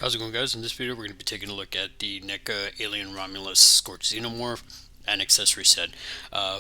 How's it going, guys? In this video we're going to be taking a look at the NECA Alien Romulus Scorched Xenomorph and accessory set,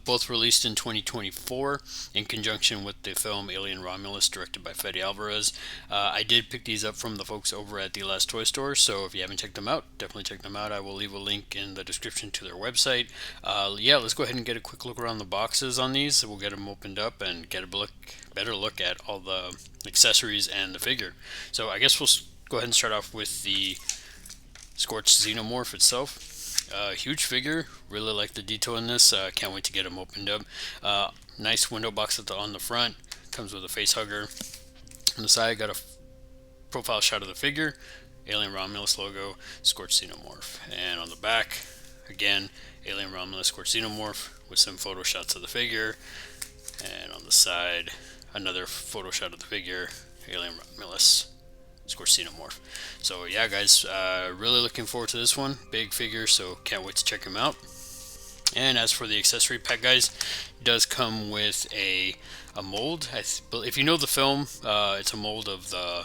both released in 2024 in conjunction with the film Alien Romulus, directed by Fede Alvarez. I did pick these up from the folks over at the Last Toy Store, so if you haven't checked them out, definitely check them out. I will leave a link in the description to their website. Yeah, let's go ahead and get a quick look around the boxes on these. We'll get them opened up and get a better look at all the accessories and the figure. So I guess we'll go ahead and start off with the Scorched Xenomorph itself. Huge figure, really like the detail in this. Can't wait to get them opened up. Nice window box on the front. Comes with a face hugger. On the side, got a profile shot of the figure, Alien Romulus logo, Scorched Xenomorph. And on the back, again, Alien Romulus Scorched Xenomorph with some photo shots of the figure. And on the side, another photo shot of the figure, Alien Romulus Scorched Xenomorph. So yeah, guys, really looking forward to this one. Big figure, so can't wait to check him out. And as for the accessory pack, guys, it does come with a mold. If you know the film, it's a mold of a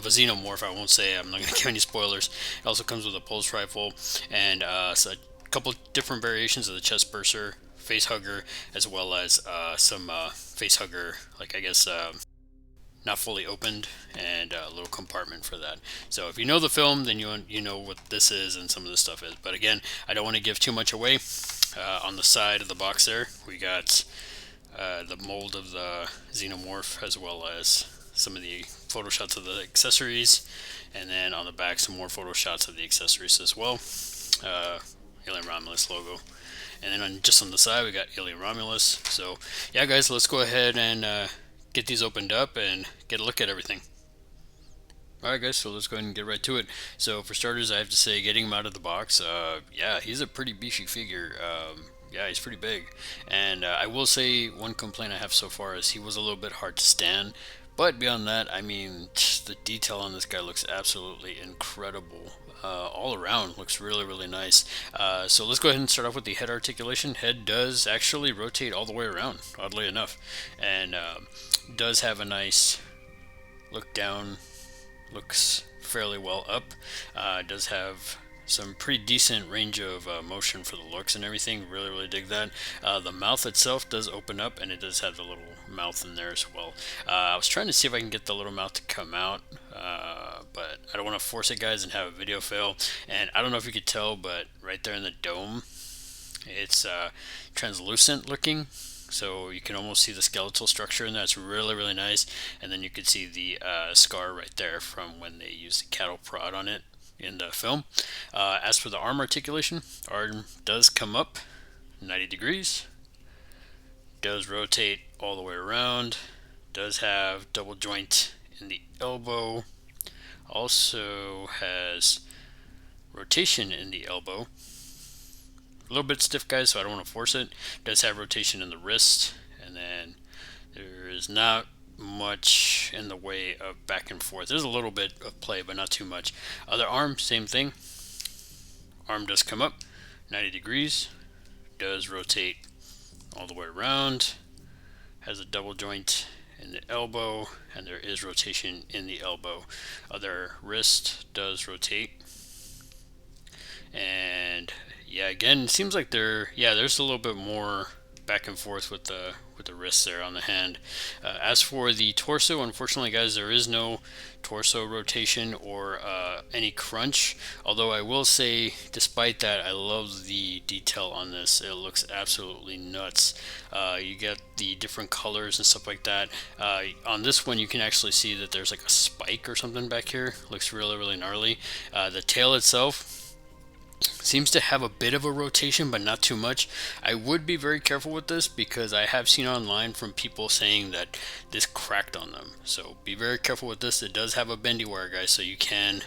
xenomorph. I won't say. I'm not going to give any spoilers. It also comes with a pulse rifle and so a couple different variations of the chest burster, face hugger, as well as some face hugger, like I guess. Not fully opened, and a little compartment for that. So if you know the film, then you know what this is and some of this stuff is. But again, I don't want to give too much away. On the side of the box there, we got the mold of the xenomorph, as well as some of the photo shots of the accessories, and then on the back some more photo shots of the accessories as well. Alien Romulus logo. And then just on the side we got Alien Romulus. So yeah, guys, let's go ahead and get these opened up and get a look at everything. Alright, guys, so let's go ahead and get right to it. So for starters, I have to say, getting him out of the box, yeah, he's a pretty beefy figure. Yeah, he's pretty big. And I will say one complaint I have so far is he was a little bit hard to stand. But beyond that, I mean, the detail on this guy looks absolutely incredible. All around looks really nice. So let's go ahead and start off with the head articulation. Head does actually rotate all the way around, oddly enough, and does have a nice look down. Looks fairly well up. Does have some pretty decent range of motion for the looks and everything. Really dig that. The mouth itself does open up, and it does have the little mouth in there as well. I was trying to see if I can get the little mouth to come out, but I don't want to force it, guys, and have a video fail. And I don't know if you could tell, but right there in the dome, it's translucent looking, so you can almost see the skeletal structure in that. It's really nice. And then you can see the scar right there from when they used the cattle prod on it in the film. As for the arm articulation, arm does come up 90 degrees, does rotate all the way around, does have double joint in the elbow, also has rotation in the elbow. A little bit stiff, guys, so I don't want to force it. Does have rotation in the wrist, and then there is not much in the way of back and forth. There's a little bit of play, but not too much. Other arm, same thing. Arm does come up 90 degrees, does rotate all the way around, has a double joint in the elbow, and there is rotation in the elbow. Other wrist does rotate, and yeah, again, it seems like there's a little bit more back and forth with the wrists there on the hand. As for the torso, unfortunately, guys, there is no torso rotation or any crunch. Although I will say, despite that, I love the detail on this. It looks absolutely nuts. You get the different colors and stuff like that. On this one, you can actually see that there's like a spike or something back here. Looks really gnarly. The tail itself seems to have a bit of a rotation, but not too much. I would be very careful with this because I have seen online from people saying that this cracked on them. So be very careful with this. It does have a bendy wire, guys, so you can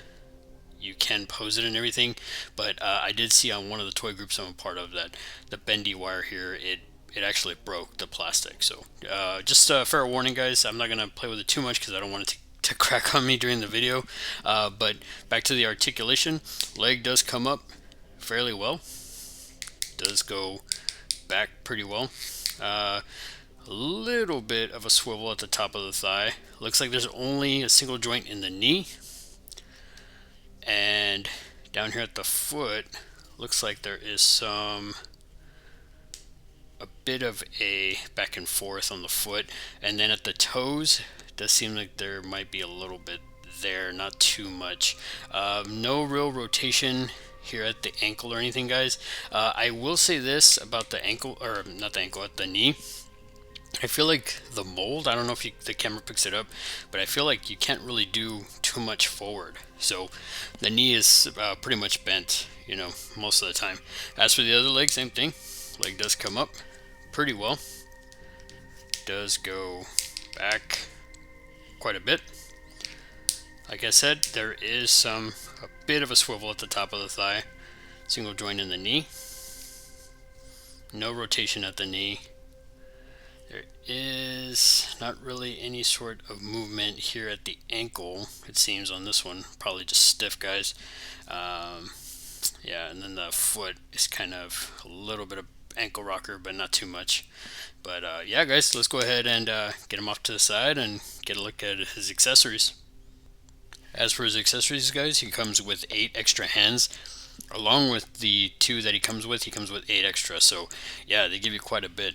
pose it and everything. But I did see on one of the toy groups I'm a part of that the bendy wire here, it actually broke the plastic. So just a fair warning, guys. I'm not going to play with it too much because I don't want it to crack on me during the video. But back to the articulation. Leg does come up fairly well, does go back pretty well. A little bit of a swivel at the top of the thigh. Looks like there's only a single joint in the knee. And down here at the foot, looks like there is a bit of a back and forth on the foot, and then at the toes, it does seem like there might be a little bit there, not too much. No real rotation here at the ankle or anything, guys. I will say this about the ankle, or not the ankle, at the knee. I feel like the mold, I don't know if the camera picks it up, but I feel like you can't really do too much forward. So the knee is pretty much bent, most of the time. As for the other leg, same thing. Leg does come up pretty well. Does go back quite a bit. Like I said, there is a bit of a swivel at the top of the thigh. Single joint in the knee. No rotation at the knee. There is not really any sort of movement here at the ankle, it seems, on this one. Probably just stiff, guys. Yeah, and then the foot is kind of a little bit of ankle rocker, but not too much. But yeah, guys, let's go ahead and get him off to the side and get a look at his accessories. As for his accessories, guys, he comes with 8 extra hands. Along with the 2 that he comes with 8 extra. So yeah, they give you quite a bit.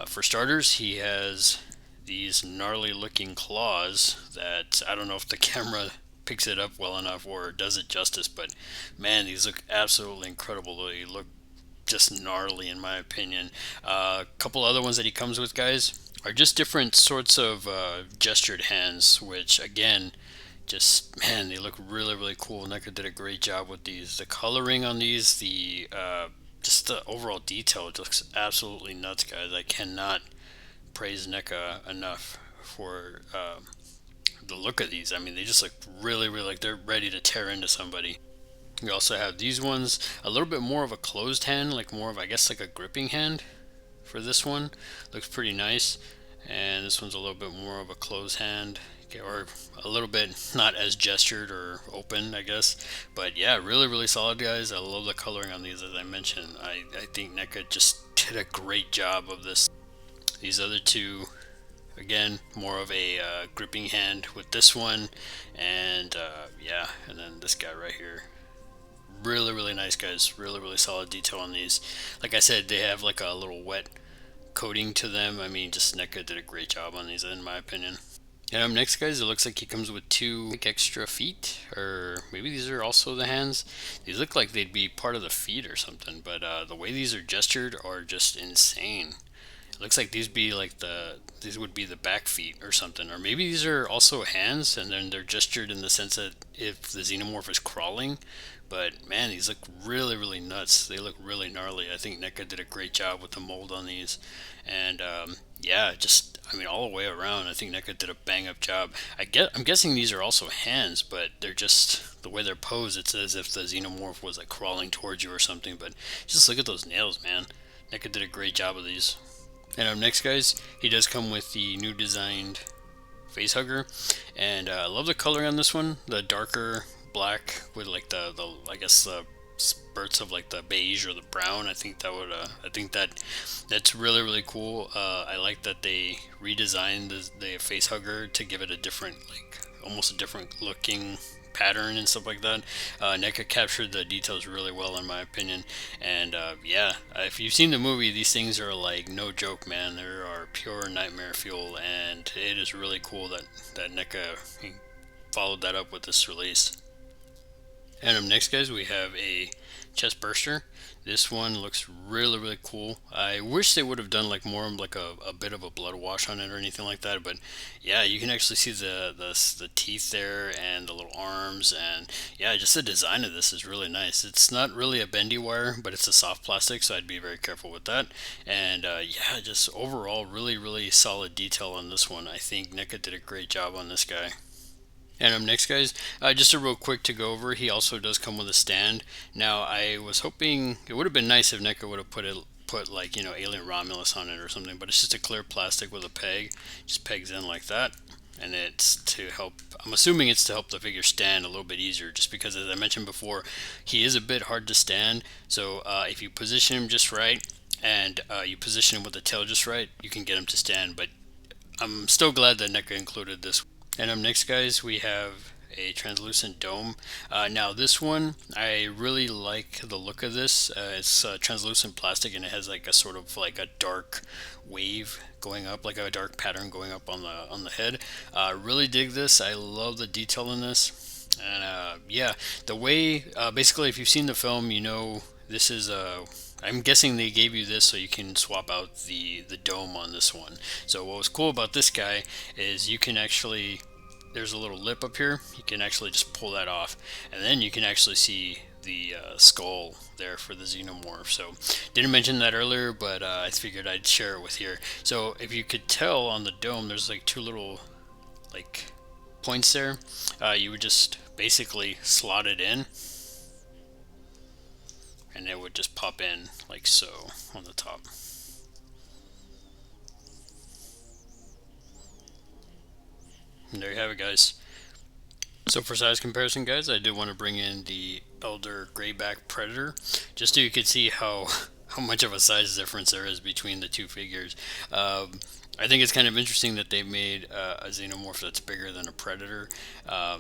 For starters, he has these gnarly looking claws that I don't know if the camera picks it up well enough or does it justice, but man, these look absolutely incredible. They look just gnarly in my opinion. A couple other ones that he comes with, guys, are just different sorts of gestured hands, which again, just, man, they look really, really cool. NECA did a great job with these. The coloring on these, just the overall detail, it looks absolutely nuts, guys. I cannot praise NECA enough for the look of these. I mean, they just look really, really like they're ready to tear into somebody. We also have these ones, a little bit more of a closed hand, like more of, I guess, like a gripping hand for this one. Looks pretty nice. And this one's a little bit more of a closed hand, or a little bit not as gestured or open, I guess. But yeah, really, really solid, guys. I love the coloring on these, as I mentioned. I think NECA just did a great job of this. These other two, again, more of a gripping hand with this one, and yeah, and then this guy right here. Really, really nice, guys. Really, really solid detail on these. Like I said, they have like a little wet coating to them. I mean, just NECA did a great job on these, in my opinion. And next, guys, it looks like he comes with 2 extra feet, or maybe these are also the hands. These look like they'd be part of the feet or something, but the way these are gestured are just insane. It looks like these would be the back feet or something, or maybe these are also hands, and then they're gestured in the sense that if the xenomorph is crawling. But man, these look really, really nuts. They look really gnarly. I think NECA did a great job with the mold on these, and yeah, just, I mean, all the way around, I think NECA did a bang up job. I'm guessing these are also hands, but they're just the way they're posed. It's as if the xenomorph was like crawling towards you or something. But just look at those nails, man. NECA did a great job of these. And up next, guys, he does come with the new designed face hugger, and I love the color on this one. The darker black with like the I guess the spurts of like the beige or the brown. I think that's really, really cool. I like that they redesigned the face hugger to give it a different, like almost a different looking pattern and stuff like that. NECA captured the details really well, in my opinion. And yeah, if you've seen the movie, these things are like no joke, man. They are pure nightmare fuel, and it is really cool that NECA followed that up with this release. And up next, guys, we have a chest burster. This one looks really, really cool. I wish they would have done like more of like a bit of a blood wash on it or anything like that. But yeah, you can actually see the teeth there and the little arms, and yeah, just the design of this is really nice. It's not really a bendy wire, but it's a soft plastic, so I'd be very careful with that. And yeah, just overall really, really solid detail on this one. I think NECA did a great job on this guy. And up next, guys, just a real quick to go over, he also does come with a stand. Now, I was hoping it would have been nice if NECA would have put like, Alien Romulus on it or something, but it's just a clear plastic with a peg, just pegs in like that, and it's to help, I'm assuming it's to help the figure stand a little bit easier, just because, as I mentioned before, he is a bit hard to stand. So if you position him just right, and you position him with the tail just right, you can get him to stand. But I'm still glad that NECA included this. And up next, guys, we have a translucent dome. Now this one, I really like the look of this. It's translucent plastic, and it has like a sort of like a dark wave going up, like a dark pattern going up on the head. Really dig this. I love the detail in this. And yeah, the way basically, if you've seen the film, you know this is I'm guessing they gave you this so you can swap out the dome on this one. So what was cool about this guy is you can actually, there's a little lip up here. You can actually just pull that off, and then you can actually see the skull there for the xenomorph. So didn't mention that earlier, but I figured I'd share it with here. So if you could tell on the dome, there's like two little like points there. You would just basically slot it in, and it would just pop in like so on the top. And there you have it, guys. So for size comparison, guys, I did want to bring in the Elder Greyback Predator, just so you could see how much of a size difference there is between the two figures. I think it's kind of interesting that they made a xenomorph that's bigger than a predator.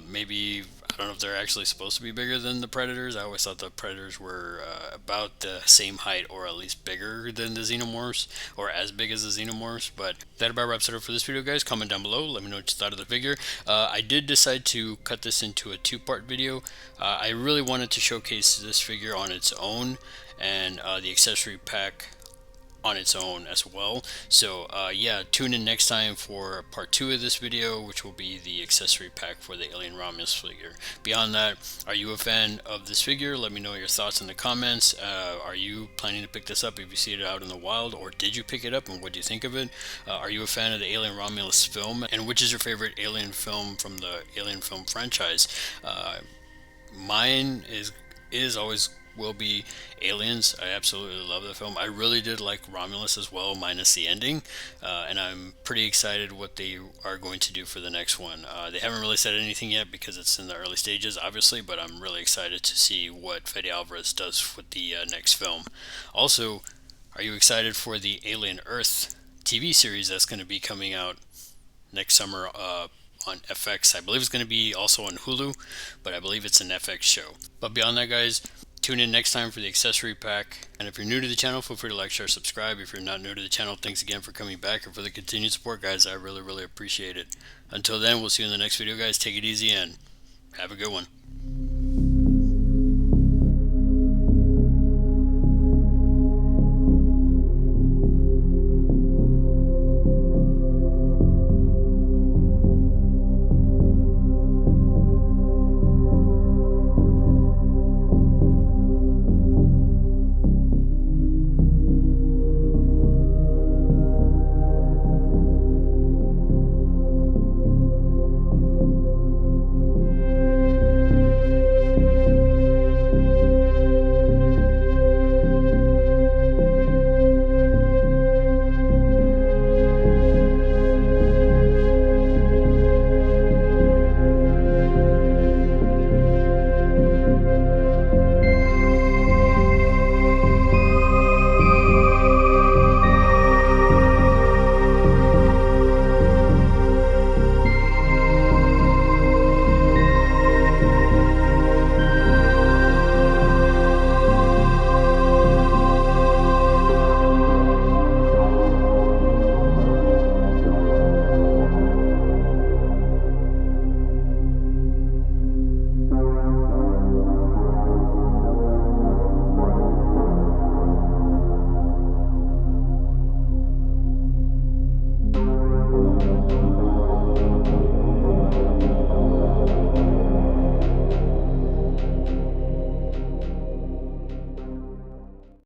Maybe, I don't know if they're actually supposed to be bigger than the predators. I always thought the predators were about the same height, or at least bigger than the xenomorphs, or as big as the xenomorphs. But that about wraps it up for this video, guys. Comment down below. Let me know what you thought of the figure. I did decide to cut this into a two-part video. I really wanted to showcase this figure on its own, and the accessory pack on its own as well. So yeah, tune in next time for part 2 of this video, which will be the accessory pack for the Alien Romulus figure. Beyond that, are you a fan of this figure? Let me know your thoughts in the comments. Are you planning to pick this up if you see it out in the wild, or did you pick it up, and what do you think of it? Are you a fan of the Alien Romulus film, and which is your favorite Alien film from the Alien film franchise? Mine is always will be Aliens. I absolutely love the film. I really did like Romulus as well, minus the ending, and I'm pretty excited what they are going to do for the next one. They haven't really said anything yet because it's in the early stages, obviously, but I'm really excited to see what Fede Alvarez does with the next film. Also, are you excited for the Alien Earth TV series that's going to be coming out next summer on FX? I believe it's going to be also on Hulu, but I believe it's an FX show. But beyond that, guys, tune in next time for the accessory pack. And if you're new to the channel, feel free to like, share, subscribe. If you're not new to the channel, thanks again for coming back and for the continued support, guys. I really appreciate it. Until then, we'll see you in the next video, guys. Take it easy and have a good one.